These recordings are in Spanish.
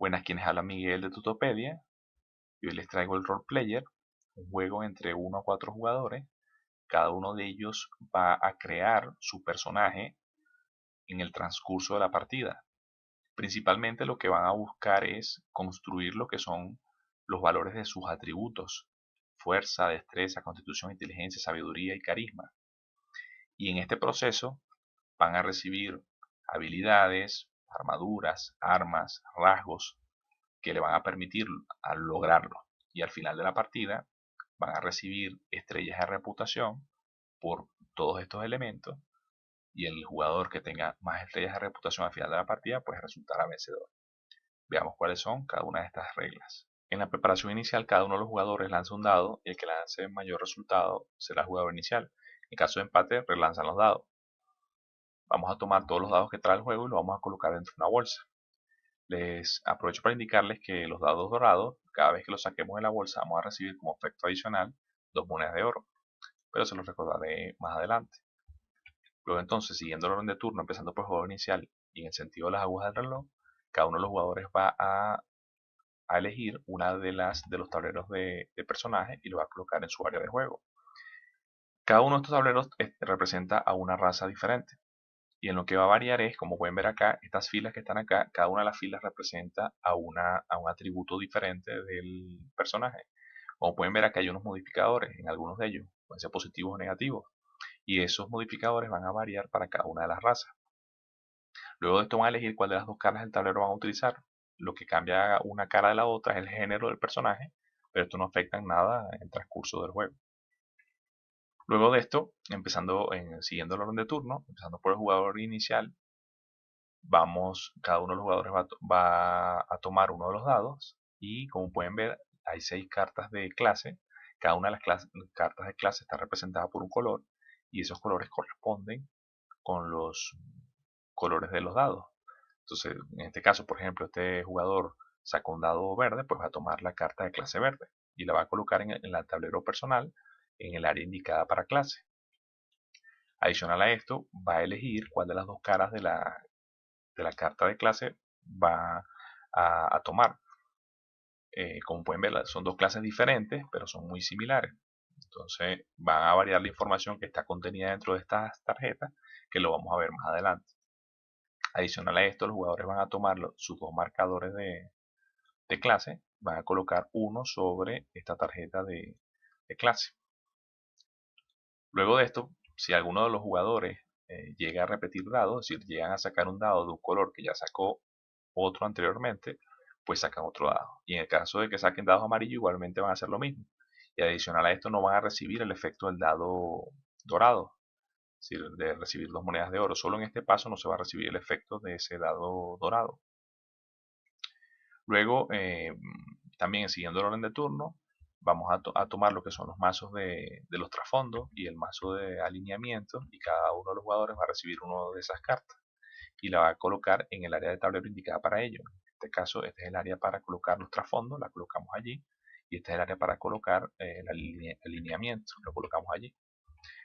Buenas, quienes habla Miguel de Tutopedia, y hoy les traigo el Role Player, un juego entre 1 a 4 jugadores. Cada uno de ellos va a crear su personaje en el transcurso de la partida. Principalmente lo que van a buscar es construir lo que son los valores de sus atributos: fuerza, destreza, constitución, inteligencia, sabiduría y carisma. Y en este proceso van a recibir habilidades, armaduras, armas, rasgos que le van a permitir lograrlo. Y al final de la partida van a recibir estrellas de reputación por todos estos elementos, y el jugador que tenga más estrellas de reputación al final de la partida pues resultará vencedor. Veamos cuáles son cada una de estas reglas. En la preparación inicial, cada uno de los jugadores lanza un dado y el que lance mayor resultado será el jugador inicial. En caso de empate, relanzan los dados. Vamos a tomar todos los dados que trae el juego y los vamos a colocar dentro de una bolsa. Les aprovecho para indicarles que los dados dorados, cada vez que los saquemos de la bolsa, vamos a recibir como efecto adicional 2 monedas de oro, pero se los recordaré más adelante. Luego entonces, siguiendo el orden de turno, empezando por el jugador inicial y en el sentido de las agujas del reloj, cada uno de los jugadores va a elegir una de los tableros de personaje y lo va a colocar en su área de juego. Cada uno de estos tableros representa a una raza diferente. Y en lo que va a variar es, como pueden ver acá, estas filas que están acá, cada una de las filas representa a un atributo diferente del personaje. Como pueden ver acá hay unos modificadores en algunos de ellos, pueden ser positivos o negativos, y esos modificadores van a variar para cada una de las razas. Luego de esto van a elegir cuál de las dos caras del tablero van a utilizar. Lo que cambia una cara de la otra es el género del personaje, pero esto no afecta en nada en el transcurso del juego. Luego de esto, siguiendo el orden de turno, empezando por el jugador inicial, cada uno de los jugadores va a tomar uno de los dados y, como pueden ver, hay 6 cartas de clase. Cada una de las cartas de clase está representada por un color y esos colores corresponden con los colores de los dados. Entonces, en este caso, por ejemplo, este jugador sacó un dado verde, pues va a tomar la carta de clase verde y la va a colocar en el tablero personal en el área indicada para clase. Adicional a esto, va a elegir cuál de las dos caras de la carta de clase va a tomar. Como pueden ver, son dos clases diferentes, pero son muy similares. Entonces van a variar la información que está contenida dentro de estas tarjetas, que lo vamos a ver más adelante. Adicional a esto, los jugadores van a tomar sus dos marcadores de clase, van a colocar uno sobre esta tarjeta de clase. Luego de esto, si alguno de los jugadores llega a repetir dados, es decir, llegan a sacar un dado de un color que ya sacó otro anteriormente, pues sacan otro dado. Y en el caso de que saquen dados amarillos, igualmente van a hacer lo mismo. Y adicional a esto, no van a recibir el efecto del dado dorado, es decir, de recibir 2 monedas de oro. Solo en este paso no se va a recibir el efecto de ese dado dorado. Luego, también siguiendo el orden de turno, vamos a tomar lo que son los mazos de los trasfondos y el mazo de alineamiento, y cada uno de los jugadores va a recibir una de esas cartas y la va a colocar en el área de tablero indicada para ello. En este caso, este es el área para colocar los trasfondos, la colocamos allí, y este es el área para colocar el alineamiento, lo colocamos allí.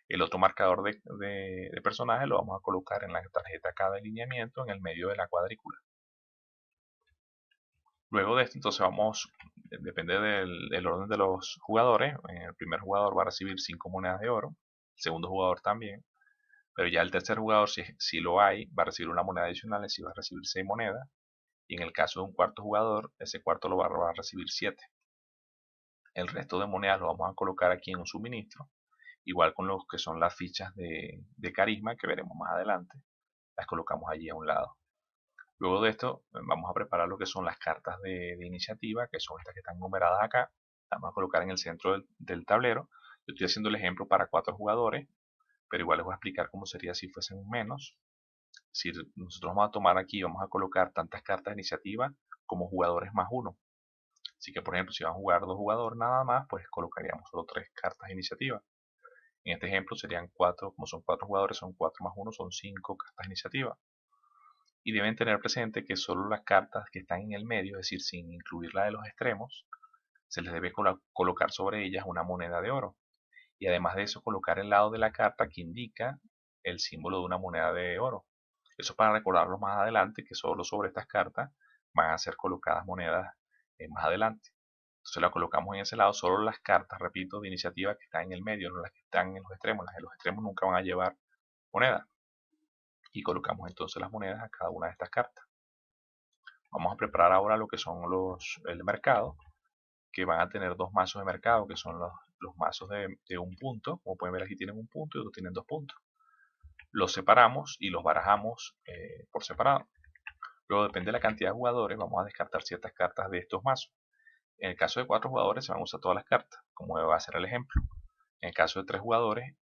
El otro marcador de personaje lo vamos a colocar en la tarjeta acá de alineamiento en el medio de la cuadrícula. Luego de esto, entonces depende del orden de los jugadores. El primer jugador va a recibir 5 monedas de oro, el segundo jugador también, pero ya el tercer jugador, si lo hay, va a recibir una moneda adicional, es decir, va a recibir 6 monedas, y en el caso de un cuarto jugador, ese cuarto lo va a recibir 7. El resto de monedas lo vamos a colocar aquí en un suministro, igual con los que son las fichas de carisma que veremos más adelante, las colocamos allí a un lado. Luego de esto, vamos a preparar lo que son las cartas de iniciativa, que son estas que están numeradas acá. Las vamos a colocar en el centro del tablero. Yo estoy haciendo el ejemplo para 4 jugadores, pero igual les voy a explicar cómo sería si fuesen menos. Si nosotros vamos a tomar aquí, vamos a colocar tantas cartas de iniciativa como jugadores más uno. Así que, por ejemplo, si van a jugar 2 jugadores nada más, pues colocaríamos solo 3 cartas de iniciativa. En este ejemplo serían 4, como son 4 jugadores, son 4 más 1, son 5 cartas de iniciativa. Y deben tener presente que solo las cartas que están en el medio, es decir, sin incluir la de los extremos, se les debe colocar sobre ellas una moneda de oro. Y además de eso, colocar el lado de la carta que indica el símbolo de una moneda de oro. Eso para recordarlo más adelante, que solo sobre estas cartas van a ser colocadas monedas más adelante. Entonces la colocamos en ese lado, solo las cartas, repito, de iniciativa que están en el medio, no las que están en los extremos. Las de los extremos nunca van a llevar moneda. Y colocamos entonces las monedas a cada una de estas cartas. Vamos a preparar ahora lo que son el mercado, que van a tener dos mazos de mercado, que son los mazos de un punto. Como pueden ver, aquí tienen un punto y otros tienen 2 puntos. Los separamos y los barajamos por separado. Luego, depende de la cantidad de jugadores, vamos a descartar ciertas cartas de estos mazos. En el caso de 4 jugadores se van a usar todas las cartas, como va a ser el ejemplo. En el caso de 3 jugadores,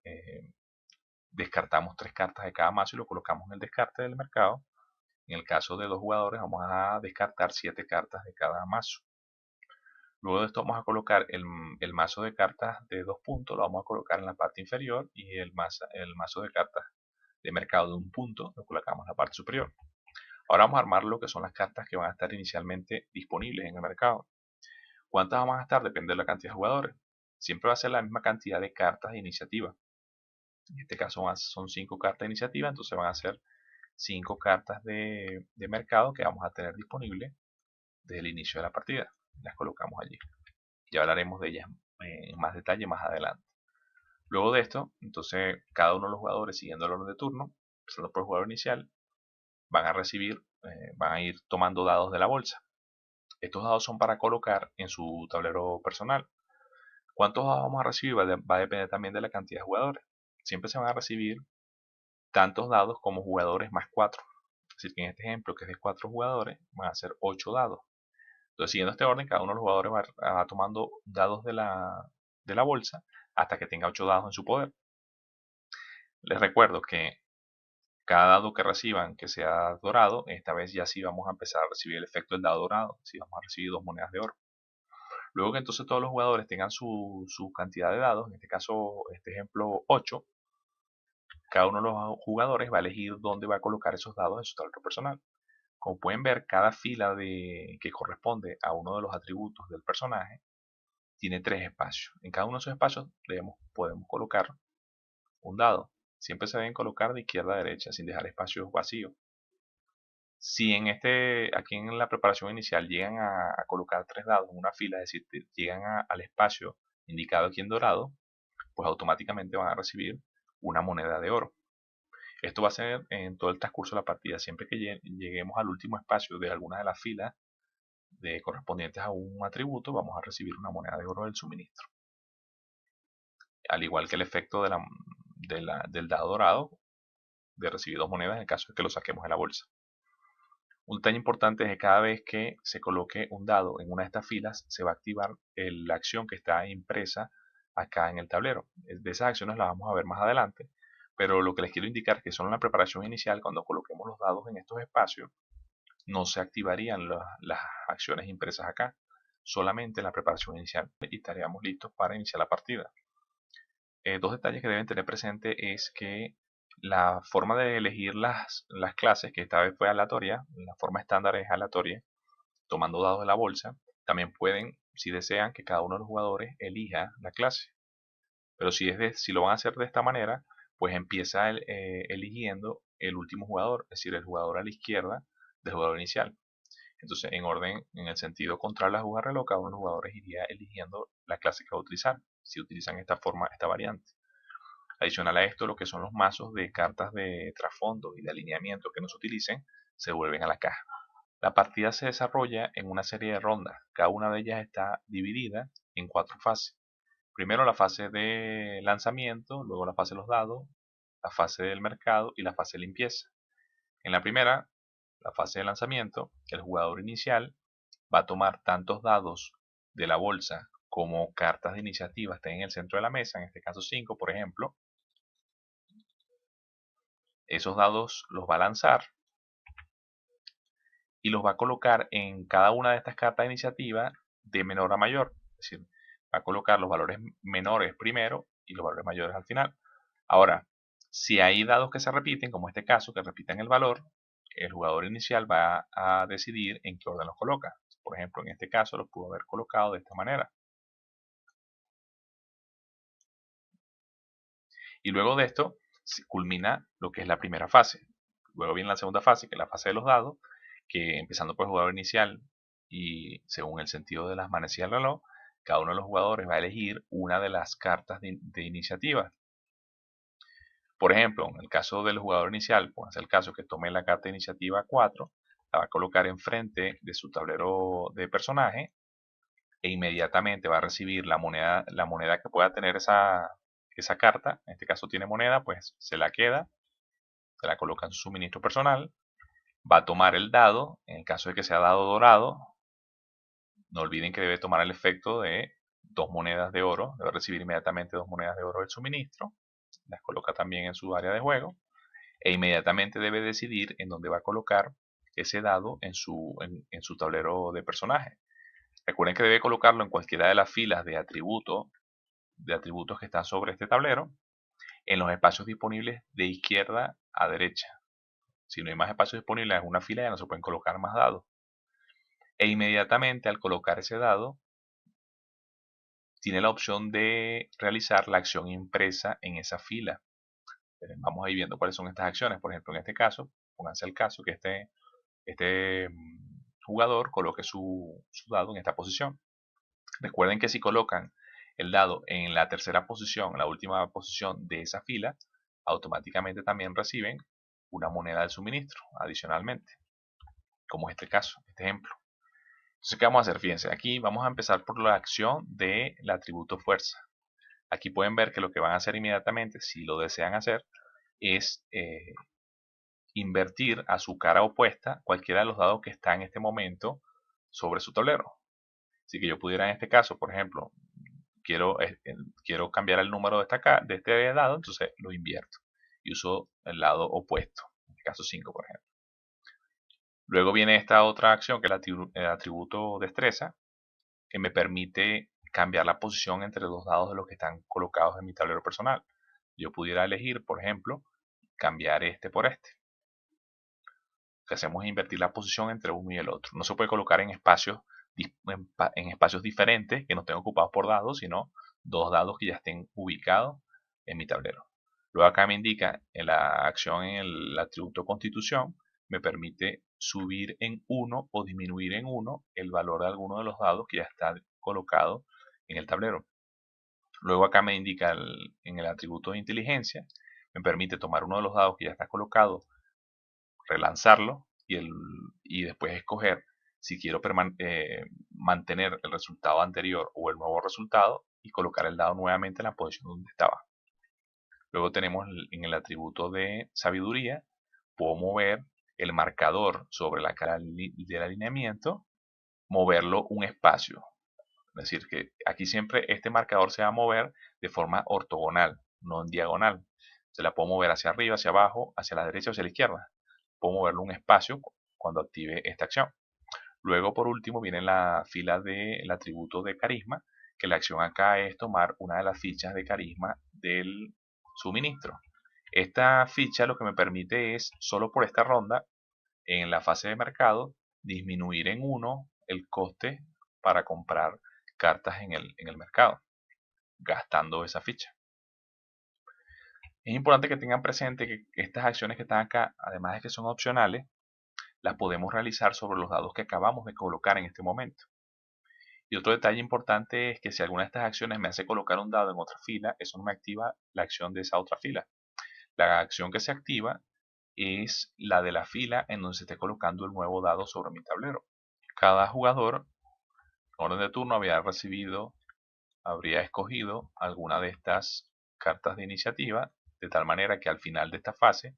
descartamos 3 cartas de cada mazo y lo colocamos en el descarte del mercado. En el caso de 2 jugadores, vamos a descartar 7 cartas de cada mazo. Luego de esto vamos a colocar el mazo de cartas de 2 puntos, lo vamos a colocar en la parte inferior, y el mazo de cartas de mercado de 1 punto lo colocamos en la parte superior. Ahora vamos a armar lo que son las cartas que van a estar inicialmente disponibles en el mercado. ¿Cuántas vamos a gastar? Depende de la cantidad de jugadores. Siempre va a ser la misma cantidad de cartas de iniciativa. En este caso son 5 cartas de iniciativa, entonces van a ser 5 cartas de mercado que vamos a tener disponibles desde el inicio de la partida. Las colocamos allí. Ya hablaremos de ellas en más detalle más adelante. Luego de esto, entonces cada uno de los jugadores, siguiendo el orden de turno, empezando por el jugador inicial, van a ir tomando dados de la bolsa. Estos dados son para colocar en su tablero personal. ¿Cuántos dados vamos a recibir? Va a depender también de la cantidad de jugadores. Siempre se van a recibir tantos dados como jugadores más 4. Es decir, que en este ejemplo, que es de 4 jugadores, van a ser 8 dados. Entonces, siguiendo este orden, cada uno de los jugadores va tomando dados de la bolsa hasta que tenga 8 dados en su poder. Les recuerdo que cada dado que reciban que sea dorado, esta vez ya sí vamos a empezar a recibir el efecto del dado dorado. Sí vamos a recibir 2 monedas de oro. Luego que entonces todos los jugadores tengan su cantidad de dados, en este caso, este ejemplo 8, cada uno de los jugadores va a elegir dónde va a colocar esos dados en su tablero personal. Como pueden ver, cada fila que corresponde a uno de los atributos del personaje tiene 3 espacios. En cada uno de esos espacios podemos colocar un dado. Siempre se deben colocar de izquierda a derecha sin dejar espacios vacíos. Si aquí en la preparación inicial llegan a colocar 3 dados en una fila, es decir, llegan al espacio indicado aquí en dorado, pues automáticamente van a recibir una moneda de oro. Esto va a ser en todo el transcurso de la partida. Siempre que lleguemos al último espacio de alguna de las filas correspondientes a un atributo, vamos a recibir una moneda de oro del suministro. Al igual que el efecto del dado dorado, de recibir 2 monedas en el caso de que lo saquemos de la bolsa. Un detalle importante es que cada vez que se coloque un dado en una de estas filas, se va a activar la acción que está impresa acá en el tablero. De esas acciones las vamos a ver más adelante, pero lo que les quiero indicar es que solo en la preparación inicial, cuando coloquemos los dados en estos espacios, no se activarían las acciones impresas acá, solamente en la preparación inicial, y estaríamos listos para iniciar la partida. 2 detalles que deben tener presente es que la forma de elegir las clases, que esta vez fue aleatoria, la forma estándar es aleatoria, tomando dados de la bolsa. También pueden, si desean, que cada uno de los jugadores elija la clase. Pero si lo van a hacer de esta manera, pues empieza eligiendo el último jugador, es decir, el jugador a la izquierda del jugador inicial. Entonces, en orden, en el sentido contrario a la hoja reloj, cada uno de los jugadores iría eligiendo la clase que va a utilizar, si utilizan esta variante. Adicional a esto, lo que son los mazos de cartas de trasfondo y de alineamiento que no se utilicen, se vuelven a la caja. La partida se desarrolla en una serie de rondas. Cada una de ellas está dividida en 4 fases. Primero la fase de lanzamiento, luego la fase de los dados, la fase del mercado y la fase de limpieza. En la primera, la fase de lanzamiento, el jugador inicial va a tomar tantos dados de la bolsa como cartas de iniciativa estén en el centro de la mesa, en este caso 5 por ejemplo. Esos dados los va a lanzar y los va a colocar en cada una de estas cartas de iniciativa de menor a mayor. Es decir, va a colocar los valores menores primero y los valores mayores al final. Ahora, si hay dados que se repiten, como este caso, que repiten el valor, el jugador inicial va a decidir en qué orden los coloca. Por ejemplo, en este caso los pudo haber colocado de esta manera. Y luego de esto se culmina lo que es la primera fase. Luego viene la segunda fase, que es la fase de los dados, que empezando por el jugador inicial y según el sentido de las manecillas del reloj, cada uno de los jugadores va a elegir una de las cartas de iniciativa. Por ejemplo, en el caso del jugador inicial, pues el caso que tome la carta de iniciativa 4, la va a colocar enfrente de su tablero de personaje e inmediatamente va a recibir la moneda que pueda tener esa carta. En este caso tiene moneda, pues se la queda, se la coloca en su suministro personal, va a tomar el dado, en el caso de que sea dado dorado, no olviden que debe tomar el efecto de 2 monedas de oro, debe recibir inmediatamente 2 monedas de oro del suministro, las coloca también en su área de juego, e inmediatamente debe decidir en dónde va a colocar ese dado en su tablero de personaje. Recuerden que debe colocarlo en cualquiera de las filas de atributos que están sobre este tablero, en los espacios disponibles de izquierda a derecha. Si no hay más espacios disponibles en una fila, ya no se pueden colocar más dados. E inmediatamente al colocar ese dado, tiene la opción de realizar la acción impresa en esa fila. Vamos a ir viendo cuáles son estas acciones. Por ejemplo, en este caso, pónganse el caso que este jugador coloque su dado en esta posición. Recuerden que si colocan el dado en la tercera posición, en la última posición de esa fila, automáticamente también reciben una moneda del suministro adicionalmente, como este caso, este ejemplo. Entonces, ¿qué vamos a hacer? Fíjense, aquí vamos a empezar por la acción del atributo fuerza. Aquí pueden ver que lo que van a hacer inmediatamente, si lo desean hacer, es invertir a su cara opuesta cualquiera de los dados que está en este momento sobre su tablero. Así que yo pudiera en este caso, por ejemplo, quiero cambiar el número de este dado, entonces lo invierto y uso el lado opuesto, en este caso 5 por ejemplo. Luego viene esta otra acción que es el atributo destreza, que me permite cambiar la posición entre dos dados de los que están colocados en mi tablero personal. Yo pudiera elegir, por ejemplo, cambiar este por este. Lo que hacemos es invertir la posición entre uno y el otro. No se puede colocar en espacios diferentes que no estén ocupados por dados, sino dos dados que ya estén ubicados en mi tablero. Luego acá me indica en la acción en el atributo constitución, me permite subir en 1 o disminuir en 1 el valor de alguno de los dados que ya está colocado en el tablero. Luego acá me indica en el atributo de inteligencia, me permite tomar uno de los dados que ya está colocado, relanzarlo y después escoger si quiero mantener el resultado anterior o el nuevo resultado y colocar el dado nuevamente en la posición donde estaba. Luego tenemos en el atributo de sabiduría, puedo mover el marcador sobre la cara del alineamiento, moverlo un espacio. Es decir, que aquí siempre este marcador se va a mover de forma ortogonal, no en diagonal. Se la puedo mover hacia arriba, hacia abajo, hacia la derecha o hacia la izquierda. Puedo moverlo un espacio cuando active esta acción. Luego, por último, viene la fila del atributo de carisma, que la acción acá es tomar una de las fichas de carisma del suministro. Esta ficha lo que me permite es, solo por esta ronda, en la fase de mercado, disminuir en 1 el coste para comprar cartas en el mercado, gastando esa ficha. Es importante que tengan presente que estas acciones que están acá, además de que son opcionales, las podemos realizar sobre los dados que acabamos de colocar en este momento. Y otro detalle importante es que si alguna de estas acciones me hace colocar un dado en otra fila, eso no me activa la acción de esa otra fila. La acción que se activa es la de la fila en donde se esté colocando el nuevo dado sobre mi tablero. Cada jugador, en orden de turno, habría escogido alguna de estas cartas de iniciativa, de tal manera que al final de esta fase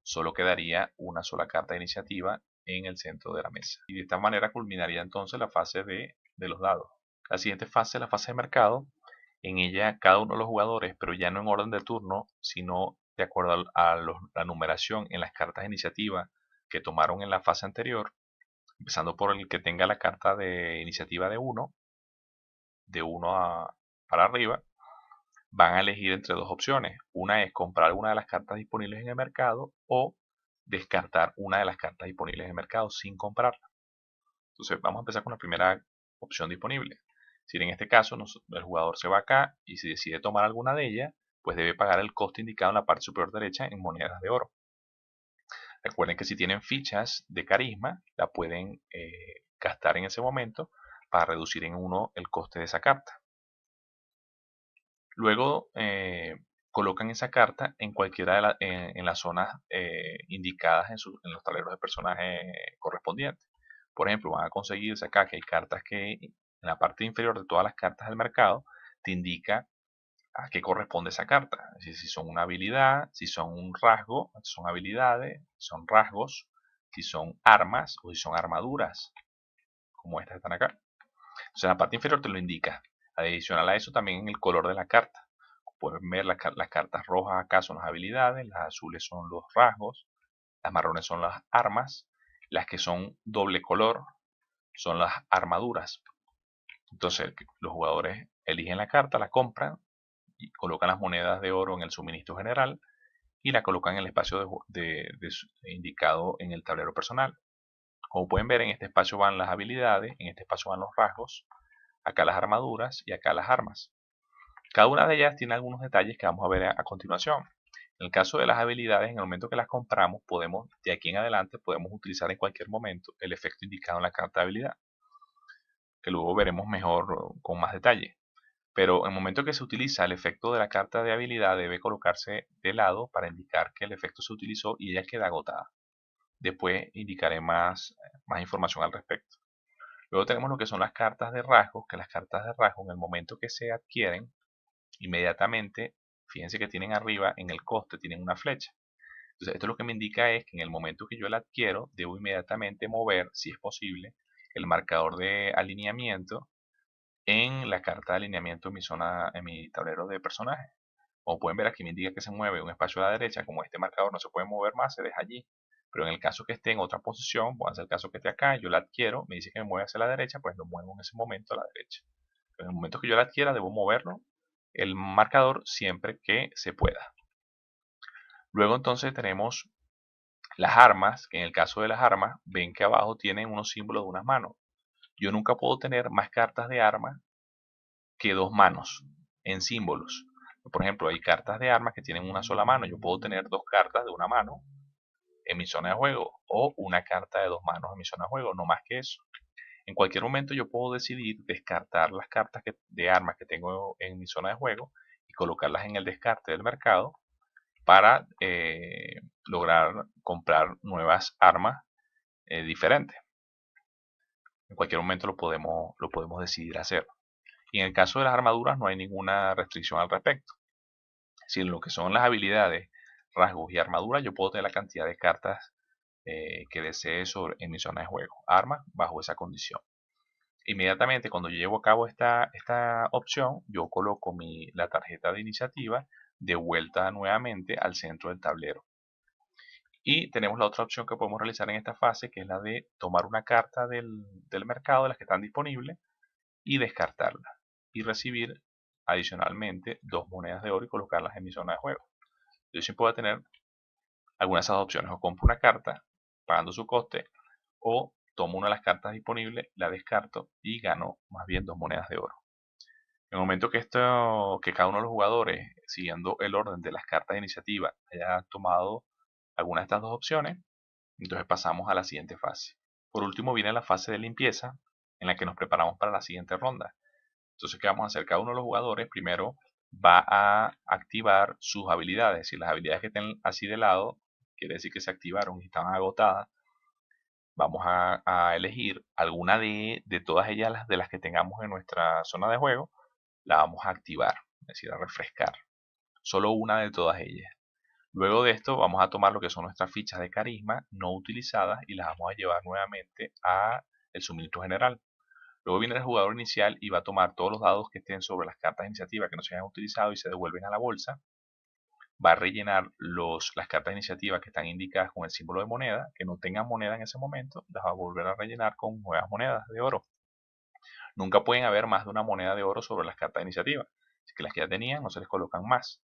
solo quedaría una sola carta de iniciativa en el centro de la mesa. Y de esta manera culminaría entonces la fase de los dados. La siguiente fase es la fase de mercado. En ella cada uno de los jugadores, pero ya no en orden de turno, sino de acuerdo a la numeración en las cartas de iniciativa que tomaron en la fase anterior, empezando por el que tenga la carta de iniciativa de 1, para arriba, van a elegir entre dos opciones. Una es comprar alguna de las cartas disponibles en el mercado o descartar una de las cartas disponibles en el mercado sin comprarla. Entonces vamos a empezar con la primera opción disponible. Si en este caso el jugador se va acá y si decide tomar alguna de ellas, pues debe pagar el coste indicado en la parte superior derecha en monedas de oro. Recuerden que si tienen fichas de carisma, la pueden gastar en ese momento para reducir en 1 el coste de esa carta. Luego colocan esa carta en cualquiera de en las zonas indicadas en los tableros de personaje correspondientes. Por ejemplo, van a conseguirse acá que hay cartas que en la parte inferior de todas las cartas del mercado te indica a qué corresponde esa carta. Es decir, si son una habilidad, si son un rasgo, si son habilidades, si son rasgos, si son armas o si son armaduras, como estas que están acá. Entonces en la parte inferior te lo indica. Adicional a eso también el color de la carta. Pueden ver las cartas rojas acá son las habilidades, las azules son los rasgos, las marrones son las armas, las que son doble color son las armaduras. Entonces los jugadores eligen la carta, la compran y colocan las monedas de oro en el suministro general y la colocan en el espacio indicado en el tablero personal. Como pueden ver, en este espacio van las habilidades, en este espacio van los rasgos, acá las armaduras y acá las armas. Cada una de ellas tiene algunos detalles que vamos a ver a continuación. En el caso de las habilidades, en el momento que las compramos, de aquí en adelante, podemos utilizar en cualquier momento el efecto indicado en la carta de habilidad, que luego veremos mejor con más detalle. Pero en el momento que se utiliza el efecto de la carta de habilidad, debe colocarse de lado para indicar que el efecto se utilizó y ella queda agotada. Después indicaré más información al respecto. Luego tenemos lo que son las cartas de rasgos, que las cartas de rasgos en el momento que se adquieren, inmediatamente, fíjense que tienen arriba en el coste, tienen una flecha. Entonces esto lo que me indica es que en el momento que yo la adquiero, debo inmediatamente mover, si es posible, el marcador de alineamiento en la carta de alineamiento en mi tablero de personaje. Como pueden ver aquí me indica que se mueve un espacio a la derecha, como este marcador no se puede mover más, se deja allí. Pero en el caso que esté en otra posición, puede ser el caso que esté acá, yo la adquiero, me dice que me mueve hacia la derecha, pues lo muevo en ese momento a la derecha. Pero en el momento que yo la adquiera, debo moverlo el marcador siempre que se pueda. Luego entonces tenemos las armas, que en el caso de las armas, ven que abajo tienen unos símbolos de unas manos. Yo nunca puedo tener más cartas de armas que 2 manos en símbolos. Por ejemplo, hay cartas de armas que tienen una sola mano. Yo puedo tener 2 cartas de una mano en mi zona de juego o una carta de 2 manos en mi zona de juego, no más que eso. En cualquier momento yo puedo decidir descartar las cartas de armas que tengo en mi zona de juego y colocarlas en el descarte del mercado para lograr comprar nuevas armas diferentes. En cualquier momento lo podemos decidir hacer. Y en el caso de las armaduras no hay ninguna restricción al respecto. Si en lo que son las habilidades, rasgos y armaduras, yo puedo tener la cantidad de cartas que desee en mi zona de juego. Armas bajo esa condición. Inmediatamente cuando yo llevo a cabo esta opción, yo coloco la tarjeta de iniciativa de vuelta nuevamente al centro del tablero. Y tenemos la otra opción que podemos realizar en esta fase, que es la de tomar una carta del mercado, de las que están disponibles, y descartarla. Y recibir adicionalmente 2 monedas de oro y colocarlas en mi zona de juego. Yo siempre voy a tener algunas de esas opciones. O compro una carta pagando su coste, o tomo una de las cartas disponibles, la descarto y gano más bien 2 monedas de oro. En el momento que cada uno de los jugadores, siguiendo el orden de las cartas de iniciativa, haya tomado alguna de estas 2 opciones, entonces pasamos a la siguiente fase. Por último viene la fase de limpieza, en la que nos preparamos para la siguiente ronda. Entonces, ¿qué vamos a hacer? Cada uno de los jugadores primero va a activar sus habilidades. Si las habilidades que estén así de lado, quiere decir que se activaron y estaban agotadas, vamos a elegir alguna de todas ellas de las que tengamos en nuestra zona de juego, la vamos a activar, es decir, a refrescar. Solo una de todas ellas. Luego de esto vamos a tomar lo que son nuestras fichas de carisma no utilizadas y las vamos a llevar nuevamente a el suministro general. Luego viene el jugador inicial y va a tomar todos los dados que estén sobre las cartas de iniciativa que no se hayan utilizado y se devuelven a la bolsa. Va a rellenar las cartas de iniciativa que están indicadas con el símbolo de moneda, que no tengan moneda en ese momento, las va a volver a rellenar con nuevas monedas de oro. Nunca pueden haber más de una moneda de oro sobre las cartas de iniciativa. Así que las que ya tenían no se les colocan más.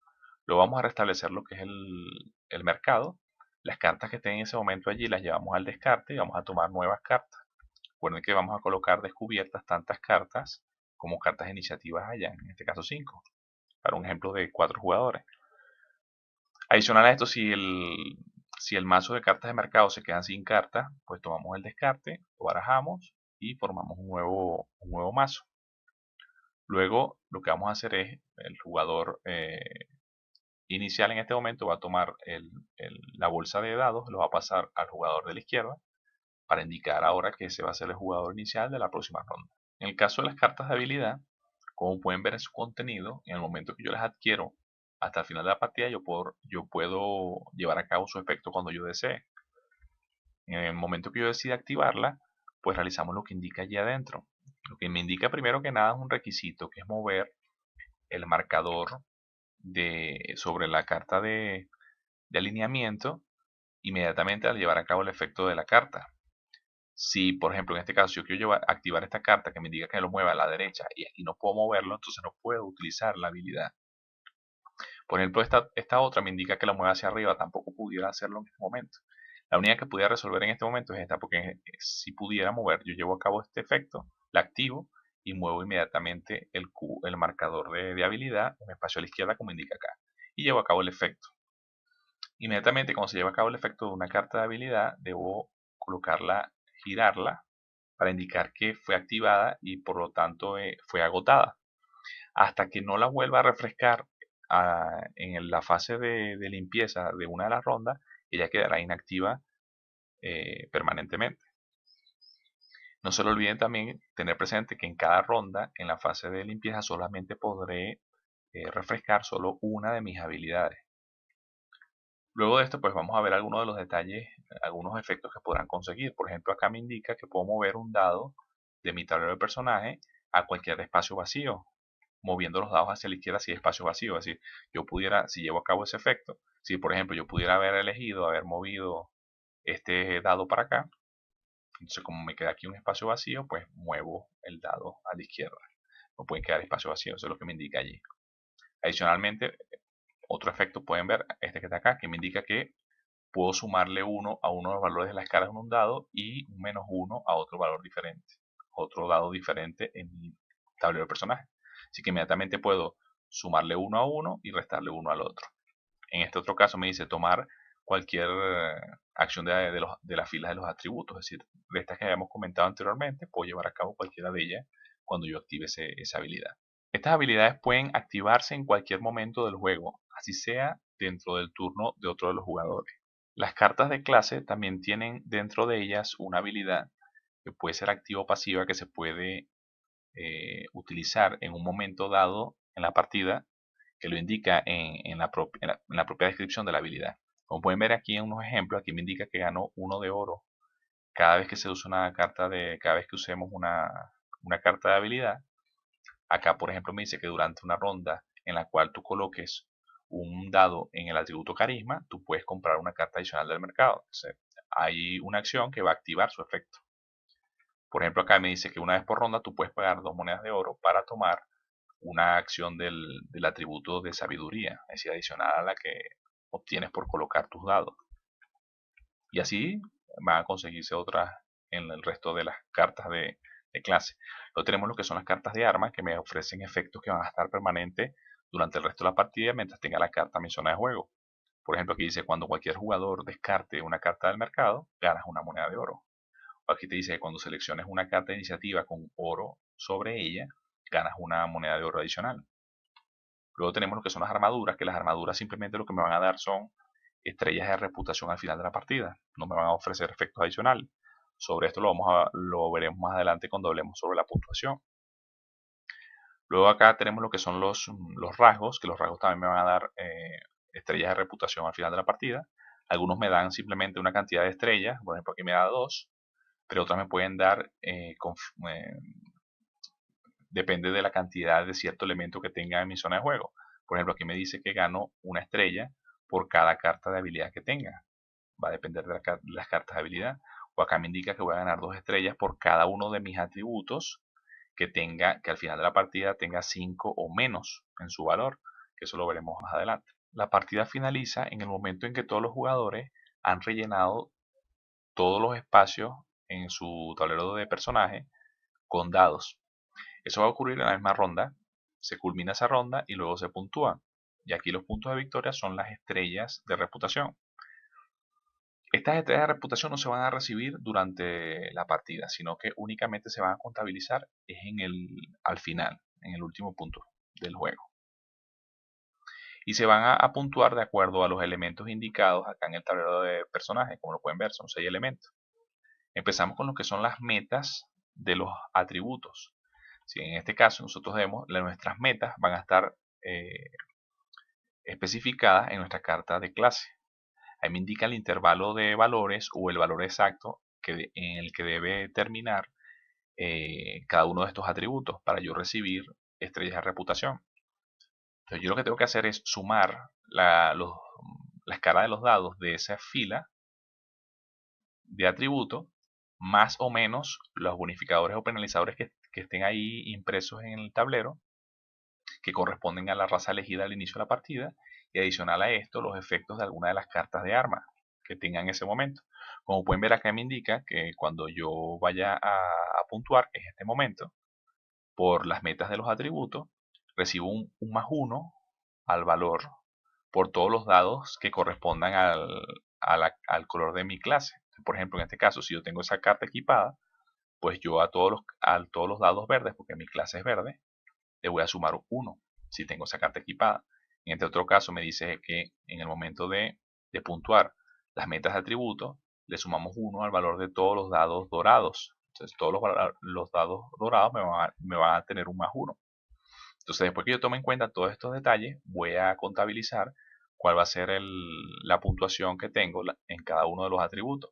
Luego vamos a restablecer lo que es el mercado. Las cartas que estén en ese momento allí las llevamos al descarte y vamos a tomar nuevas cartas. Recuerden que vamos a colocar descubiertas tantas cartas como cartas de iniciativas hayan, en este caso 5, para un ejemplo de 4 jugadores. Adicional a esto, si Si el mazo de cartas de mercado se queda sin cartas, pues tomamos el descarte, lo barajamos y formamos un nuevo mazo. Luego lo que vamos a hacer es, el jugador inicial en este momento va a tomar la bolsa de dados, lo va a pasar al jugador de la izquierda para indicar ahora que ese va a ser el jugador inicial de la próxima ronda. En el caso de las cartas de habilidad, como pueden ver en su contenido, en el momento que yo las adquiero hasta el final de la partida, yo puedo llevar a cabo su efecto cuando yo desee. En el momento que yo decida activarla, pues realizamos lo que indica allí adentro. Lo que me indica primero que nada es un requisito, que es mover el marcador sobre la carta de alineamiento inmediatamente al llevar a cabo el efecto de la carta. Si, por ejemplo, en este caso yo quiero activar esta carta que me indica que lo mueva a la derecha y aquí no puedo moverlo, entonces no puedo utilizar la habilidad. Por ejemplo, esta otra me indica que la mueva hacia arriba, tampoco pudiera hacerlo en este momento. La única que pudiera resolver en este momento es esta, porque si pudiera mover, yo llevo a cabo este efecto, la activo y muevo inmediatamente el marcador de habilidad, un espacio a la izquierda como indica acá, y llevo a cabo el efecto. Inmediatamente cuando se lleva a cabo el efecto de una carta de habilidad, debo colocarla, girarla, para indicar que fue activada y por lo tanto fue agotada. Hasta que no la vuelva a refrescar en la fase de limpieza de una de las rondas, ella quedará inactiva permanentemente. No se lo olviden también tener presente que en cada ronda, en la fase de limpieza, solamente podré refrescar solo una de mis habilidades. Luego de esto, pues vamos a ver algunos de los detalles, algunos efectos que podrán conseguir. Por ejemplo, acá me indica que puedo mover un dado de mi tablero de personaje a cualquier espacio vacío, moviendo los dados hacia la izquierda si hay espacio vacío. Es decir, yo pudiera, si llevo a cabo ese efecto, si por ejemplo yo pudiera haber movido este dado para acá, entonces como me queda aquí un espacio vacío, pues muevo el dado a la izquierda. No puede quedar espacio vacío, eso es lo que me indica allí. Adicionalmente, otro efecto pueden ver, este que está acá, que me indica que puedo sumarle 1 a uno de los valores de las caras en un dado y un -1 a otro valor diferente, otro dado diferente en mi tablero de personaje. Así que inmediatamente puedo sumarle 1 a uno y restarle 1 al otro. En este otro caso me dice tomar cualquier acción de las filas de los atributos, es decir, de estas que habíamos comentado anteriormente, puedo llevar a cabo cualquiera de ellas cuando yo active esa habilidad. Estas habilidades pueden activarse en cualquier momento del juego, así sea dentro del turno de otro de los jugadores. Las cartas de clase también tienen dentro de ellas una habilidad que puede ser activa o pasiva, que se puede utilizar en un momento dado en la partida, que lo indica en la propia descripción de la habilidad. Como pueden ver aquí en unos ejemplos, aquí me indica que gano 1 de oro cada vez que se usa cada vez que usemos una carta de habilidad. Acá, por ejemplo, me dice que durante una ronda en la cual tú coloques un dado en el atributo carisma, tú puedes comprar una carta adicional del mercado. Entonces, hay una acción que va a activar su efecto. Por ejemplo, acá me dice que una vez por ronda tú puedes pagar 2 monedas de oro para tomar una acción del atributo de sabiduría, es decir, adicional a la que obtienes por colocar tus dados. Y así van a conseguirse otras en el resto de las cartas de clase. Luego tenemos lo que son las cartas de armas, que me ofrecen efectos que van a estar permanentes durante el resto de la partida mientras tenga la carta en mi zona de juego. Por ejemplo, aquí dice, cuando cualquier jugador descarte una carta del mercado, ganas una moneda de oro. O aquí te dice que cuando selecciones una carta de iniciativa con oro sobre ella, ganas una moneda de oro adicional. Luego tenemos lo que son las armaduras, que las armaduras simplemente lo que me van a dar son estrellas de reputación al final de la partida. No me van a ofrecer efectos adicionales. Sobre esto lo veremos más adelante cuando hablemos sobre la puntuación. Luego acá tenemos lo que son los rasgos, que los rasgos también me van a dar estrellas de reputación al final de la partida. Algunos me dan simplemente una cantidad de estrellas, por ejemplo aquí me da 2, pero otras me pueden dar, depende de la cantidad de cierto elemento que tenga en mi zona de juego. Por ejemplo aquí me dice que gano una estrella por cada carta de habilidad que tenga. Va a depender de las cartas de habilidad. O acá me indica que voy a ganar 2 estrellas por cada uno de mis atributos que al final de la partida tenga 5 o menos en su valor, que eso lo veremos más adelante. La partida finaliza en el momento en que todos los jugadores han rellenado todos los espacios en su tablero de personaje con dados. Eso va a ocurrir en la misma ronda, se culmina esa ronda y luego se puntúa. Y aquí los puntos de victoria son las estrellas de reputación. Estas estrellas de reputación no se van a recibir durante la partida, sino que únicamente se van a contabilizar al final, en el último punto del juego. Y se van a puntuar de acuerdo a los elementos indicados acá en el tablero de personajes. Como lo pueden ver, son 6 elementos. Empezamos con lo que son las metas de los atributos. Si en este caso nosotros vemos, nuestras metas van a estar especificadas en nuestra carta de clase. Ahí me indica el intervalo de valores o el valor exacto en el que debe terminar cada uno de estos atributos para yo recibir estrellas de reputación. Entonces yo lo que tengo que hacer es sumar la escala de los dados de esa fila de atributos más o menos los bonificadores o penalizadores que estén ahí impresos en el tablero, que corresponden a la raza elegida al inicio de la partida, y adicional a esto los efectos de alguna de las cartas de arma que tengan en ese momento. Como pueden ver acá me indica que cuando yo vaya a puntuar, que es este momento, por las metas de los atributos, recibo un más 1 al valor por todos los dados que correspondan al color de mi clase. Por ejemplo, en este caso, si yo tengo esa carta equipada, pues yo a todos los dados verdes, porque mi clase es verde, le voy a sumar 1 si tengo esa carta equipada. En este otro caso me dice que en el momento de puntuar las metas de atributo, le sumamos 1 al valor de todos los dados dorados. Entonces todos los dados dorados me van a tener un más 1. Entonces después que yo tome en cuenta todos estos detalles, voy a contabilizar cuál va a ser la puntuación que tengo en cada uno de los atributos.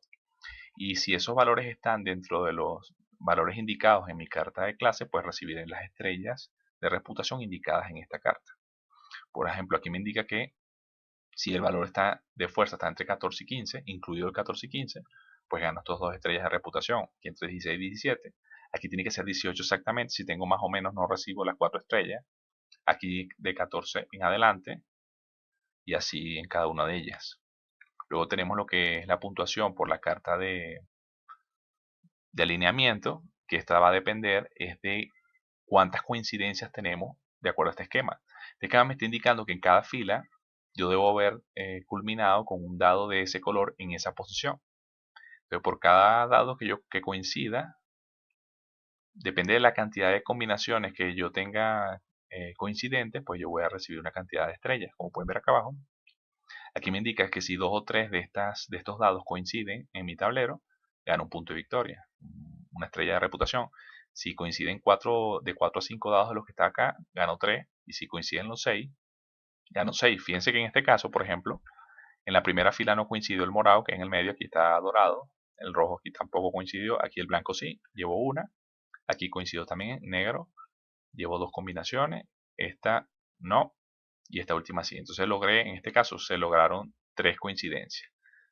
Y si esos valores están dentro de los valores indicados en mi carta de clase, pues recibiré las estrellas de reputación indicadas en esta carta. Por ejemplo, aquí me indica que si el valor de fuerza está entre 14 y 15, incluido el 14 y 15, pues gano estas 2 estrellas de reputación. Aquí entre 16 y 17. Aquí tiene que ser 18 exactamente. Si tengo más o menos, no recibo las 4 estrellas. Aquí de 14 en adelante. Y así en cada una de ellas. Luego tenemos lo que es la puntuación por la carta de alineamiento, que esta va a depender es de cuántas coincidencias tenemos de acuerdo a este esquema. Este esquema me está indicando que en cada fila yo debo haber culminado con un dado de ese color en esa posición. Pero por cada dado que coincida, depende de la cantidad de combinaciones que yo tenga coincidentes, pues yo voy a recibir una cantidad de estrellas. Como pueden ver acá abajo, aquí me indica que si 2 o 3 de estos dados coinciden en mi tablero, gano un punto de victoria, una estrella de reputación. Si coinciden de 4 a 5 dados de los que está acá, gano 3. Y si coinciden los 6, gano 6. Fíjense que en este caso, por ejemplo, en la primera fila no coincidió el morado, que en el medio aquí está dorado. El rojo aquí tampoco coincidió. Aquí el blanco sí, llevo una. Aquí coincidió también negro, llevo 2 combinaciones. Esta no, y esta última sí. Entonces en este caso se lograron 3 coincidencias.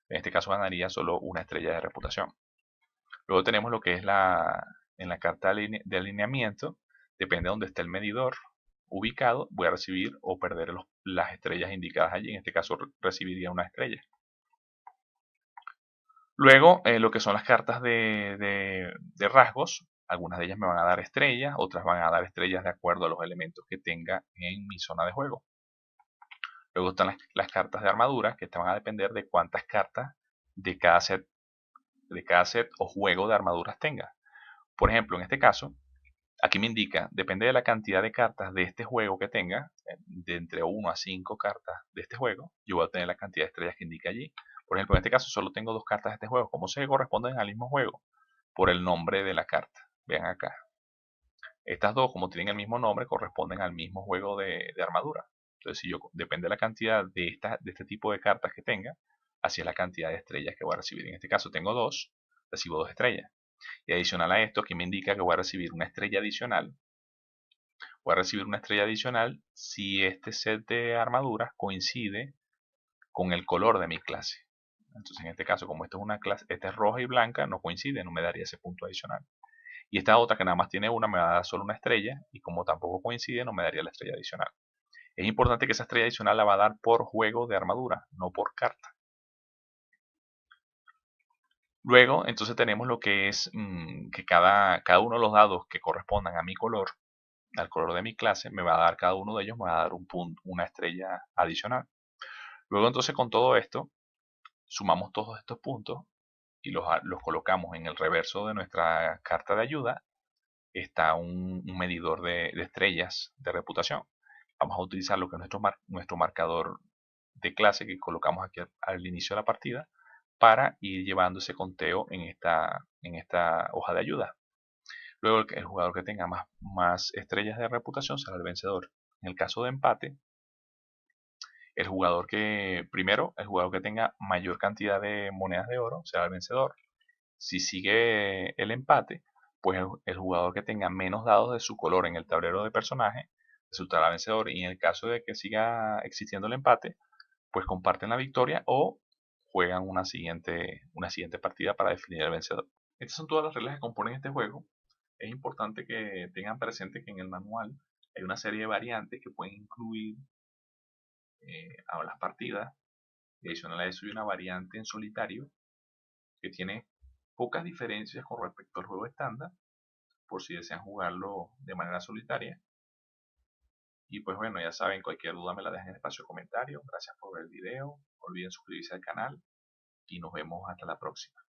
En este caso ganaría solo una estrella de reputación. Luego tenemos lo que es en la carta de alineamiento, depende de donde esté el medidor ubicado, voy a recibir o perder las estrellas indicadas allí. En este caso recibiría una estrella. Luego, lo que son las cartas de rasgos, algunas de ellas me van a dar estrellas, otras van a dar estrellas de acuerdo a los elementos que tenga en mi zona de juego. Luego están las cartas de armadura, que te van a depender de cuántas cartas de cada set o juego de armaduras tenga. Por ejemplo, en este caso, aquí me indica, depende de la cantidad de cartas de este juego que tenga, de entre 1 a 5 cartas de este juego, yo voy a tener la cantidad de estrellas que indica allí. Por ejemplo, en este caso solo tengo 2 cartas de este juego. ¿Cómo se corresponden al mismo juego? Por el nombre de la carta. Vean acá. Estas dos, como tienen el mismo nombre, corresponden al mismo juego de armadura. Entonces, si depende de la cantidad de este tipo de cartas que tenga, así es la cantidad de estrellas que voy a recibir. En este caso tengo 2, recibo 2 estrellas. Y adicional a esto, aquí me indica que voy a recibir una estrella adicional. Voy a recibir una estrella adicional si este set de armaduras coincide con el color de mi clase. Entonces, en este caso, como esto es una clase, esta es roja y blanca, no coincide, no me daría ese punto adicional. Y esta otra que nada más tiene una me va a dar solo una estrella, y como tampoco coincide, no me daría la estrella adicional. Es importante que esa estrella adicional la va a dar por juego de armadura, no por carta. Luego, entonces tenemos lo que es que cada uno de los dados que correspondan a mi color, al color de mi clase, me va a dar cada uno de ellos, me va a dar un punto, una estrella adicional. Luego entonces con todo esto, sumamos todos estos puntos y los colocamos en el reverso de nuestra carta de ayuda, está un medidor de estrellas de reputación. Vamos a utilizar lo que es nuestro marcador de clase que colocamos aquí al inicio de la partida para ir llevando ese conteo en esta hoja de ayuda. Luego el jugador que tenga más estrellas de reputación será el vencedor. En el caso de empate, el jugador que tenga mayor cantidad de monedas de oro será el vencedor. Si sigue el empate, pues el jugador que tenga menos dados de su color en el tablero de personaje resultará vencedor. Y en el caso de que siga existiendo el empate, pues comparten la victoria o juegan una siguiente partida para definir el vencedor. Estas son todas las reglas que componen este juego. Es importante que tengan presente que en el manual hay una serie de variantes que pueden incluir a las partidas. Y adicional a eso hay una variante en solitario que tiene pocas diferencias con respecto al juego estándar, por si desean jugarlo de manera solitaria. Y pues bueno, ya saben, cualquier duda me la dejan en el espacio de comentarios. Gracias por ver el video. No olviden suscribirse al canal y nos vemos hasta la próxima.